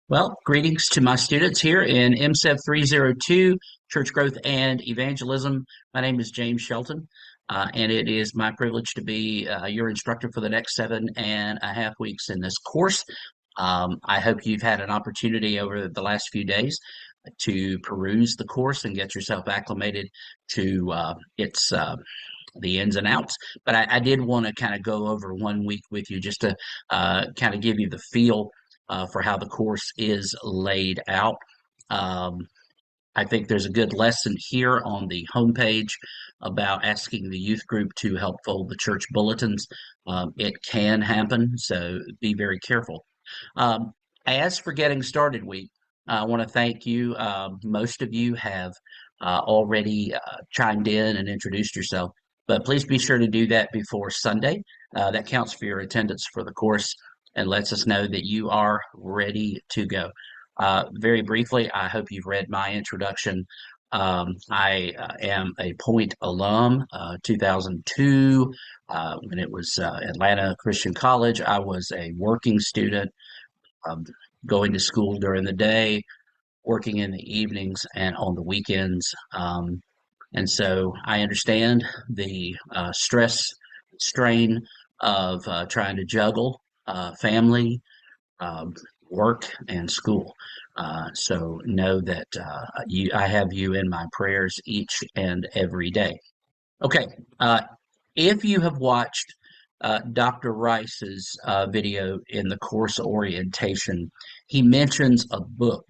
Well, greetings to my students here in MSEV 302, Church Growth and Evangelism. My name is James Shelton, and it is my privilege to be your instructor for the next 7.5 weeks in this course. I hope you've had an opportunity over the last few days to peruse the course and get yourself acclimated to its the ins and outs. But I did want to kind of go over 1 week with you just to kind of give you the feel for how the course is laid out. Um, I think there's a good lesson here on the homepage about asking the youth group to help fold the church bulletins. It can happen, so be very careful. Um, as for getting started week, I want to thank you. Most of you have already chimed in and introduced yourself, but please be sure to do that before Sunday. That counts for your attendance for the course and lets us know that you are ready to go. Very briefly, I hope you've read my introduction. I am a Point alum, 2002. When it was Atlanta Christian College, I was a working student, um, going to school during the day, working in the evenings and on the weekends. And so I understand the stress, strain of trying to juggle family, um, work, and school. So know that I have you in my prayers each and every day. Okay, if you have watched Dr. Rice's video in the course orientation, he mentions a book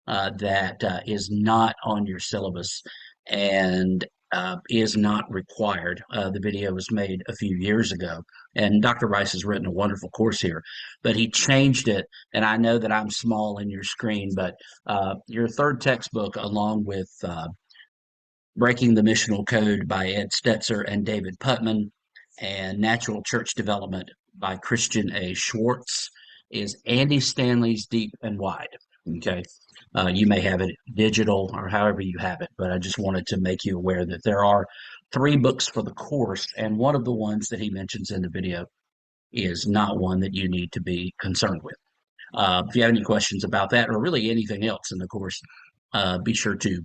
that is not on your syllabus and is not required. The video was made a few years ago, and Dr. Rice has written a wonderful course here, but he changed it. And I know that I'm small in your screen, but your third textbook, along with Breaking the Missional Code by Ed Stetzer and David Putman, and Natural Church Development by Christian A. Schwartz, is Andy Stanley's Deep and Wide. Okay. You may have it digital or however you have it, but I just wanted to make you aware that there are three books for the course, and one of the ones that he mentions in the video is not one that you need to be concerned with. If you have any questions about that or really anything else in the course, be sure to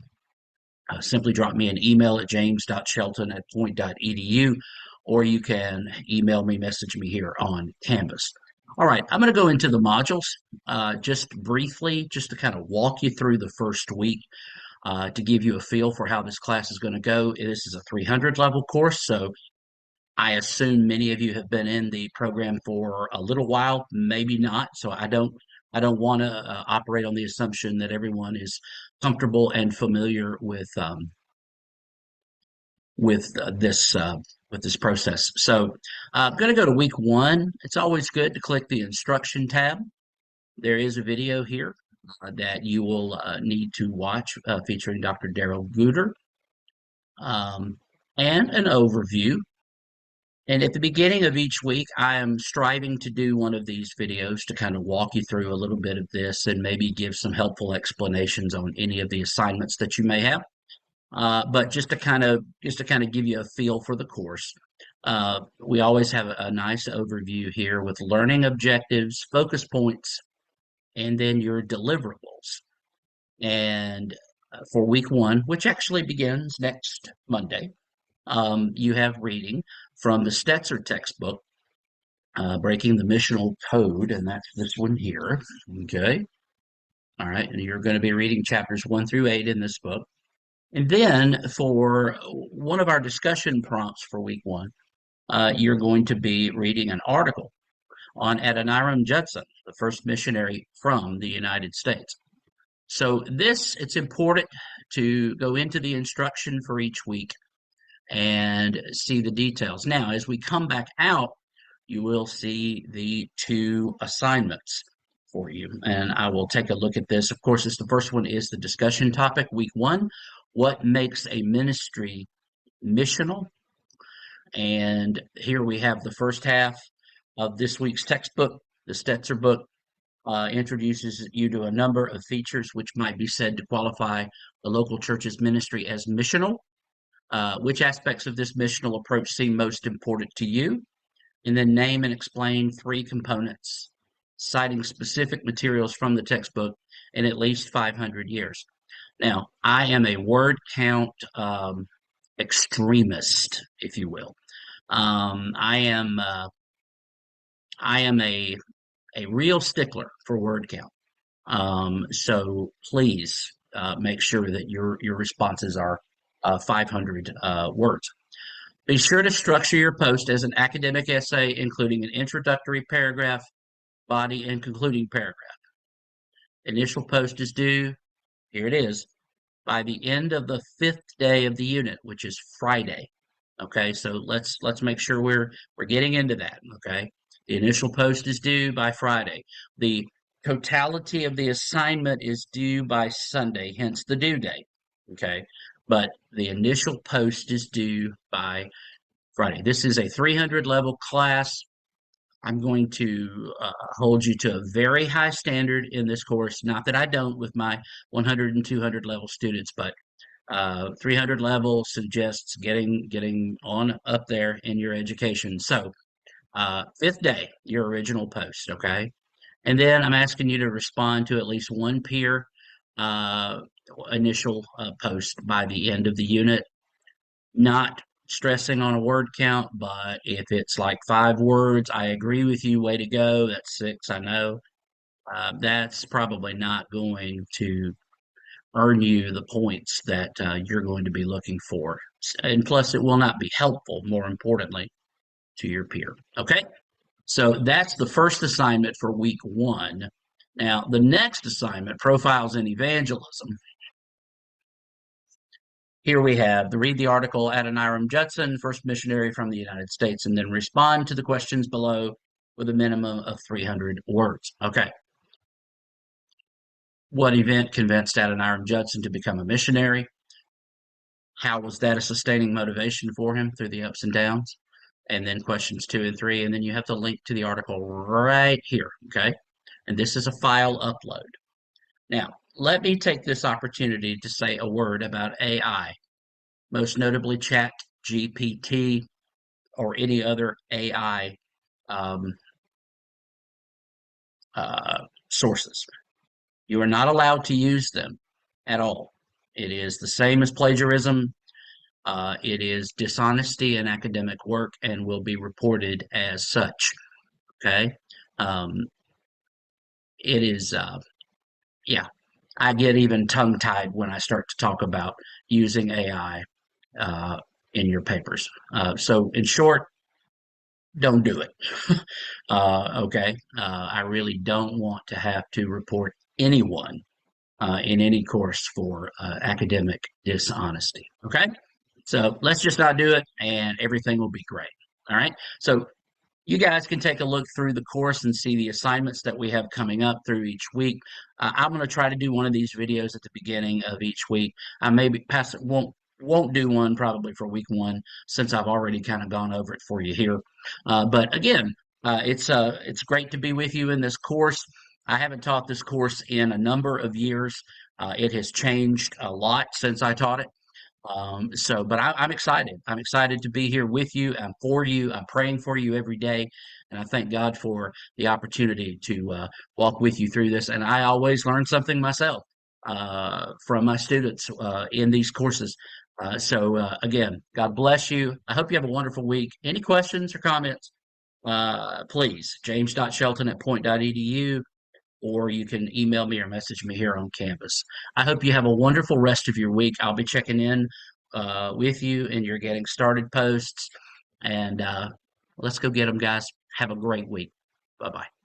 simply drop me an email at james.shelton@point.edu, or you can email me, message me here on Canvas. All right, I'm going to go into the modules just briefly, just to kind of walk you through the first week to give you a feel for how this class is going to go. This is a 300 level course, so I assume many of you have been in the program for a little while, maybe not. So I don't want to operate on the assumption that everyone is comfortable and familiar with this process. So I'm going to go to week one. It's always good to click the instruction tab. There is a video here that you will need to watch featuring Dr. Daryl Guter, and an overview. And at the beginning of each week, I am striving to do one of these videos to kind of walk you through a little bit of this and maybe give some helpful explanations on any of the assignments that you may have. But just to kind of give you a feel for the course, we always have a nice overview here with learning objectives, focus points, and then your deliverables. And for week one, which actually begins next Monday, you have reading from the Stetzer textbook, Breaking the Missional Code, and that's this one here. Okay. All right. And you're going to be reading chapters 1 through 8 in this book. And then for one of our discussion prompts for week one, you're going to be reading an article on Adoniram Judson, the first missionary from the United States. So it's important to go into the instruction for each week and see the details. Now, as we come back out, you will see the two assignments for you. And I will take a look at this. Of course, the first one is the discussion topic, week one, what makes a ministry missional? And here we have the first half of this week's textbook. The Stetzer book introduces you to a number of features which might be said to qualify the local church's ministry as missional. Which aspects of this missional approach seem most important to you? And then name and explain three components citing specific materials from the textbook in at least 500 years. Now, I am a word count extremist, if you will. I am a real stickler for word count. So please make sure that your responses are 500 words. Be sure to structure your post as an academic essay, including an introductory paragraph, body, and concluding paragraph. Initial post is due, here it is, by the end of the 5th day of the unit, which is Friday. Okay, so let's make sure we're getting into that. Okay, the initial post is due by Friday. The totality of the assignment is due by Sunday, hence the due date. Okay, but the initial post is due by Friday. This is a 300 level class. I'm going to hold you to a very high standard in this course. Not that I don't with my 100 and 200 level students, but 300 level suggests getting on up there in your education. So 5th day, your original post, okay? And then I'm asking you to respond to at least one peer uh, initial post by the end of the unit. Not stressing on a word count, but if it's like 5 words, I agree with you, way to go. That's 6, I know. That's probably not going to earn you the points that you're going to be looking for. And plus, it will not be helpful, more importantly, to your peer. Okay? So that's the first assignment for week 1. Now, the next assignment, profiles in evangelism. Here we have the read the article Adoniram Judson, first missionary from the United States, and then respond to the questions below with a minimum of 300 words. Okay. What event convinced Adoniram Judson to become a missionary? How was that a sustaining motivation for him through the ups and downs? And then questions 2 and 3, and then you have to link to the article right here, okay? And this is a file upload. Now, let me take this opportunity to say a word about AI, most notably Chat GPT or any other AI um, sources. You are not allowed to use them at all. It is the same as plagiarism. It is dishonesty in academic work and will be reported as such. Okay. Um, it is, yeah, I get even tongue tied when I start to talk about using AI in your papers. So, in short, don't do it. Okay. I really don't want to have to report anyone in any course for academic dishonesty. Okay. So let's just not do it and everything will be great. All right. So you guys can take a look through the course and see the assignments that we have coming up through each week. I'm going to try to do one of these videos at the beginning of each week. I maybe pass it won't do one probably for week 1 since I've already kind of gone over it for you here. But again, it's great to be with you in this course. I haven't taught this course in a number of years. It has changed a lot since I taught it. But I'm excited. I'm excited to be here with you. I'm for you. I'm praying for you every day. And I thank God for the opportunity to walk with you through this. And I always learn something myself from my students in these courses. Again, God bless you. I hope you have a wonderful week. Any questions or comments? Please, james.shelton@point.edu, or you can email me or message me here on Canvas. I hope you have a wonderful rest of your week. I'll be checking in with you in your getting started posts. And let's go get them, guys. Have a great week. Bye bye.